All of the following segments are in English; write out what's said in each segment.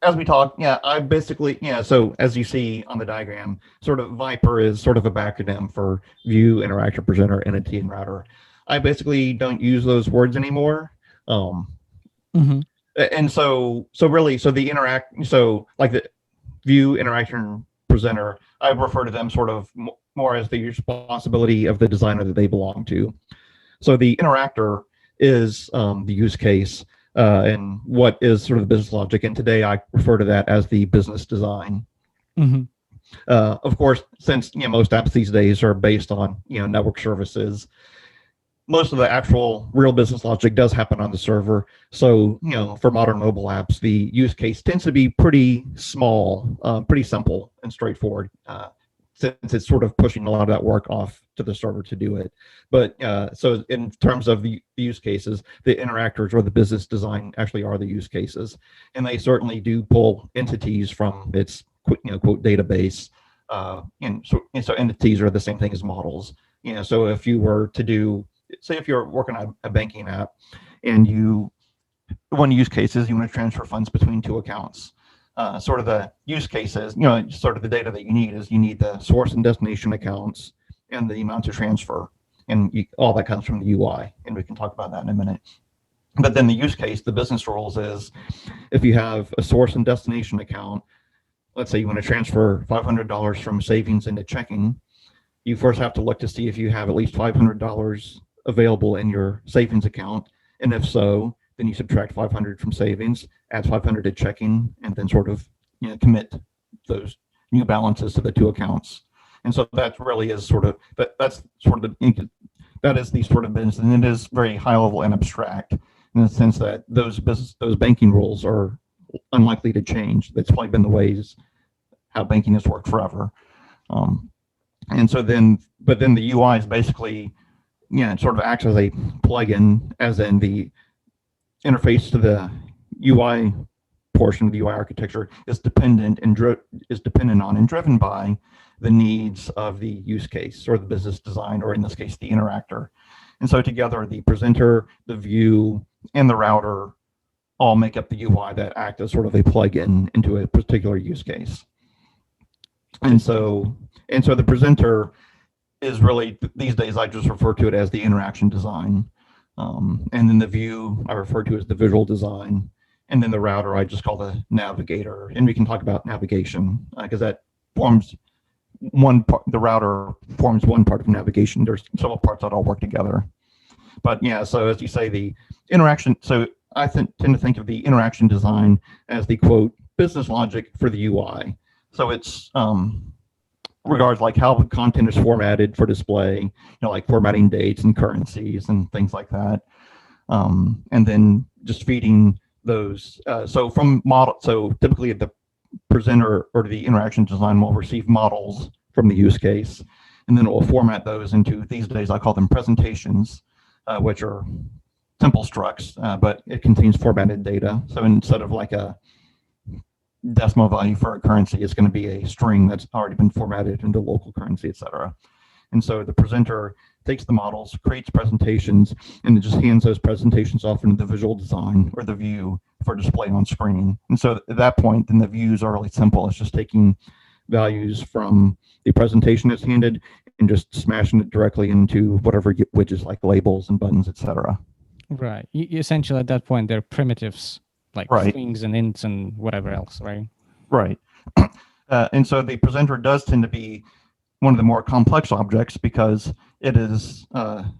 as we talked, yeah, I basically, yeah, so as you see on the diagram, sort of VIPER is sort of a backronym for view, interactor, presenter, entity, and router. I basically don't use those words anymore. Um, Mm-hmm. and so really, so the interact, so like the view, interaction, presenter, I refer to them sort of more as the responsibility of the designer that they belong to. So the interactor is the use case and what is sort of the business logic. And today I refer to that as the business design. Mm-hmm. Of course, since most apps these days are based on network services, most of the actual real business logic does happen on the server. So for modern mobile apps, the use case tends to be pretty small, pretty simple and straightforward. Since it's sort of pushing a lot of that work off to the server to do it. But so in terms of the use cases, the interactors or the business design actually are the use cases. And they certainly do pull entities from its quote database. And so entities are the same thing as models. So if you were to do, say if you're working on a banking app and one use case is you want to transfer funds between two accounts. Sort of the use cases, sort of the data that you need is you need the source and destination accounts and the amount to transfer. And all that comes from the UI. And we can talk about that in a minute. But then the use case, the business rules is if you have a source and destination account, let's say you want to transfer $500 from savings into checking, you first have to look to see if you have at least $500 available in your savings account. And if so, then you subtract 500 from savings, add 500 to checking, and then sort of commit those new balances to the two accounts. And so that really is sort of that's sort of that is the sort of business, and it is very high level and abstract in the sense that those banking rules are unlikely to change. That's probably been the ways how banking has worked forever. And so but then the UI is basically it sort of acts as a plugin, as in the interface to the UI portion of the UI architecture is dependent on and driven by the needs of the use case or the business design, or in this case, the interactor. And so together, the presenter, the view, and the router all make up the UI that act as sort of a plugin into a particular use case. And so the presenter is really, these days, I just refer to it as the interaction design. And then the view I refer to as the visual design, and then the router I just call the navigator. And we can talk about navigation because that forms one part. The router forms one part of navigation. There's several parts that all work together. But yeah, so as you say, the interaction. So I tend to think of the interaction design as the quote business logic for the UI. So it's regards like how the content is formatted for display, like formatting dates and currencies and things like that. And then just feeding those. So typically the presenter or the interaction design will receive models from the use case, and then it will format those into, these days I call them presentations, which are simple structs, but it contains formatted data. So instead of like a decimal value for a currency, is going to be a string that's already been formatted into local currency, etc. And so the presenter takes the models, creates presentations, and it just hands those presentations off into the visual design or the view for display on screen. And so at that point, then the views are really simple. It's just taking values from the presentation that's handed and just smashing it directly into whatever widgets like labels and buttons, etc. Right. You essentially, at that point, they're primitives like strings and ints and whatever else, right? Right. And so the presenter does tend to be one of the more complex objects because it is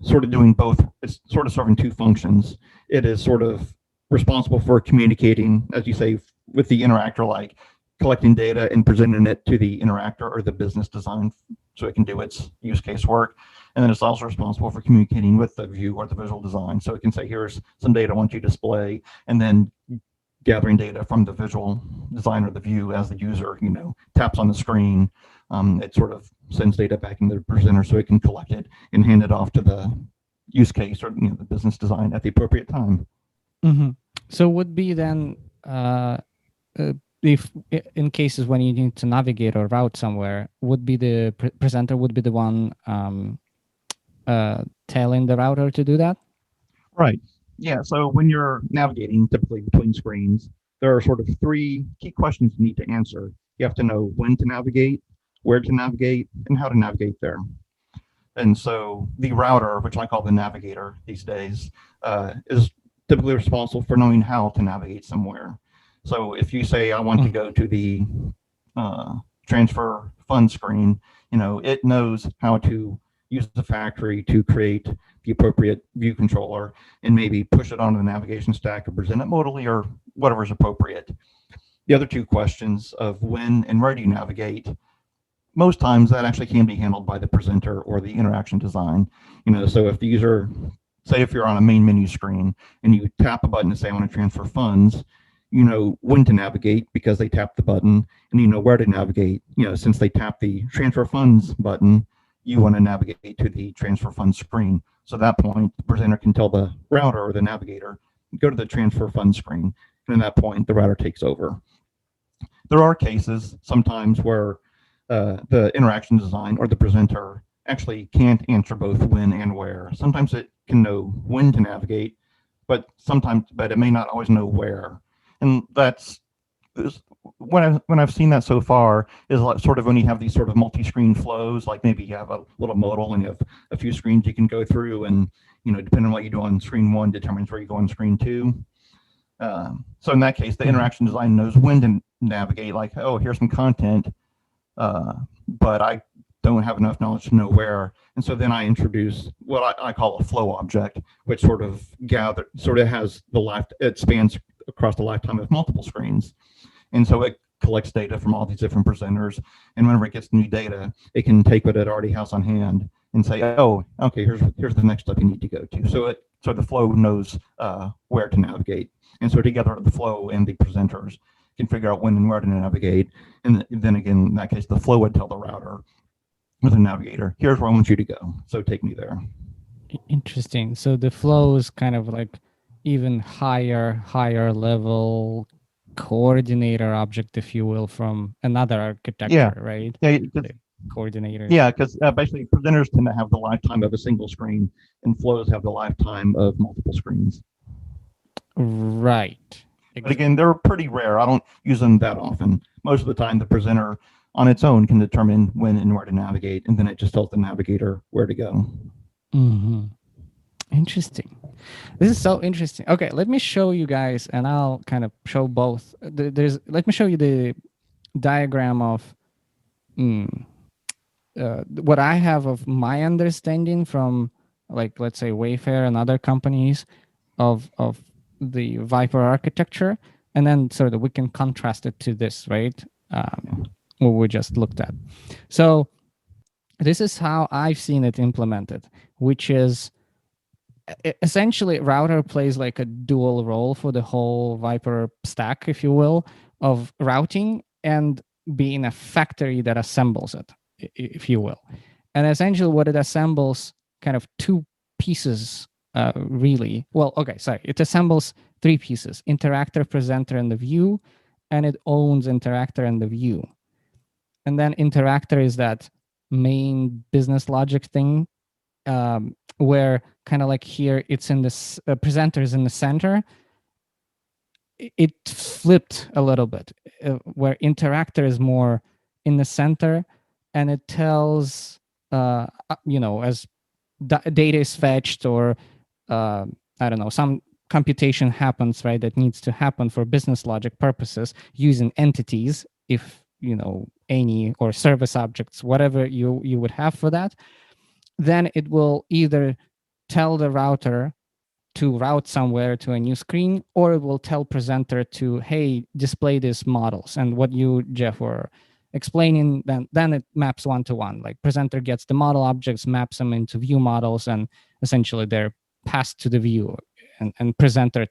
sort of doing both. It's sort of serving two functions. It is sort of responsible for communicating, as you say, with the interactor, like collecting data and presenting it to the interactor or the business design so it can do its use case work. And then it's also responsible for communicating with the view or the visual design. So it can say, here's some data I want you to display, and then gathering data from the visual design or the view as the user, taps on the screen. It sort of sends data back into the presenter so it can collect it and hand it off to the use case or the business design at the appropriate time. Mm-hmm. So would be then if in cases when you need to navigate or route somewhere, would be the presenter would be the one telling the router to do that? Right. Yeah. So when you're navigating typically between screens, there are sort of three key questions you need to answer. You have to know when to navigate, where to navigate, and how to navigate there. And so the router, which I call the navigator these days, is typically responsible for knowing how to navigate somewhere. So if you say, I want to go to the transfer fund screen, it knows how to use the factory to create the appropriate view controller and maybe push it onto the navigation stack or present it modally or whatever is appropriate. The other two questions of when and where do you navigate, most times that actually can be handled by the presenter or the interaction design. So if the user, say if you're on a main menu screen and you tap a button to say I want to transfer funds, you know when to navigate because they tap the button, and you know where to navigate. Since they tap the transfer funds button, you want to navigate to the transfer funds screen. So at that point, the presenter can tell the router or the navigator, go to the transfer funds screen. And at that point, the router takes over. There are cases sometimes where the interaction design or the presenter actually can't answer both when and where. Sometimes it can know when to navigate, but it may not always know where. And that's when I've seen that so far is like sort of when you have these sort of multi-screen flows, like maybe you have a little modal and you have a few screens you can go through, and depending on what you do on screen one determines where you go on screen two. So in that case, the interaction design knows when to navigate, like, oh, here's some content, but I don't have enough knowledge to know where. And so then I introduce what I call a flow object, which sort of has it spans across the lifetime of multiple screens. And so it collects data from all these different presenters. And whenever it gets new data, it can take what it already has on hand and say, oh, okay, here's the next step you need to go to. So the flow knows where to navigate. And so together the flow and the presenters can figure out when and where to navigate. And then again, in that case, the flow would tell the router or the navigator, here's where I want you to go. So take me there. Interesting. So the flow is kind of like even higher level coordinator object, if you will, from another architecture, right? Yeah, coordinators. Yeah, because basically presenters tend to have the lifetime of a single screen, and flows have the lifetime of multiple screens. Right. Exactly. But again, they're pretty rare. I don't use them that often. Most of the time, the presenter on its own can determine when and where to navigate, and then it just tells the navigator where to go. Mm-hmm. Interesting. This is so interesting. Okay, let me show you guys, and I'll kind of show both. Let me show you the diagram of what I have of my understanding from, like, let's say Wayfair and other companies of the VIPER architecture, and then sort of we can contrast it to this, right? What we just looked at. So this is how I've seen it implemented, which is essentially router plays like a dual role for the whole VIPER stack, if you will, of routing and being a factory that assembles it, if you will. And essentially what it assembles, kind of two pieces, really. Well, okay, sorry. It assembles three pieces: interactor, presenter, and the view, and it owns interactor and the view. And then interactor is that main business logic thing, where kind of like here, it's in this presenter is in the center. It flipped a little bit, where interactor is more in the center, and it tells, as data is fetched, or I don't know, some computation happens, right, that needs to happen for business logic purposes using entities, if any, or service objects, whatever you would have for that. Then it will either tell the router to route somewhere to a new screen, or it will tell presenter to, hey, display these models. And what you, Jeff, were explaining, then it maps one-to-one. Like presenter gets the model objects, maps them into view models, and essentially they're passed to the view. And presenter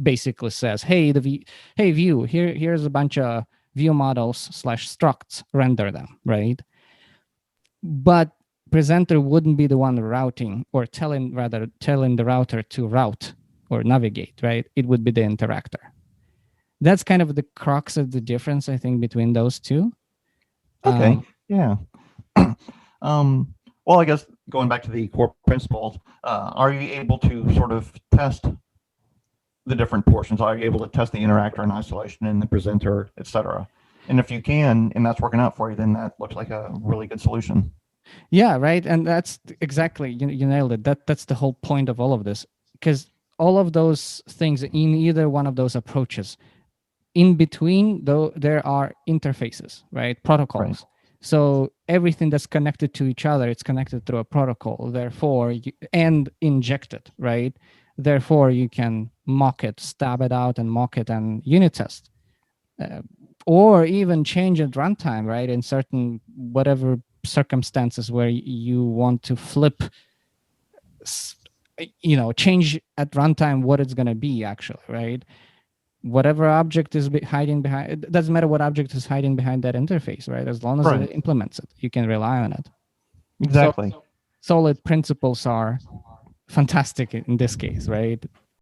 basically says, hey, view, here's a bunch of view models / structs, render them, right? But presenter wouldn't be the one routing, or telling the router to route or navigate, right? It would be the interactor. That's kind of the crux of the difference, I think, between those two. Okay. Yeah. Well, I guess going back to the core principles, are you able to sort of test the different portions. Are you able to test the interactor in isolation and the presenter, etc.? And if you can, and that's working out for you, then that looks like a really good solution. Yeah, right. And that's exactly, you nailed it. That's the whole point of all of this, because all of those things in either one of those approaches, in between though, there are interfaces, right? Protocols. Right. So everything that's connected to each other, it's connected through a protocol, therefore, and injected, right? Therefore, you can mock it, stab it out and mock it and unit test. Or even change at runtime, right? In certain whatever circumstances where you want to flip, change at runtime what it's going to be actually, right? Whatever object is hiding behind, it doesn't matter what object is hiding behind that interface, right? As long as it implements it, you can rely on it. Exactly. So solid principles are fantastic in this case, right?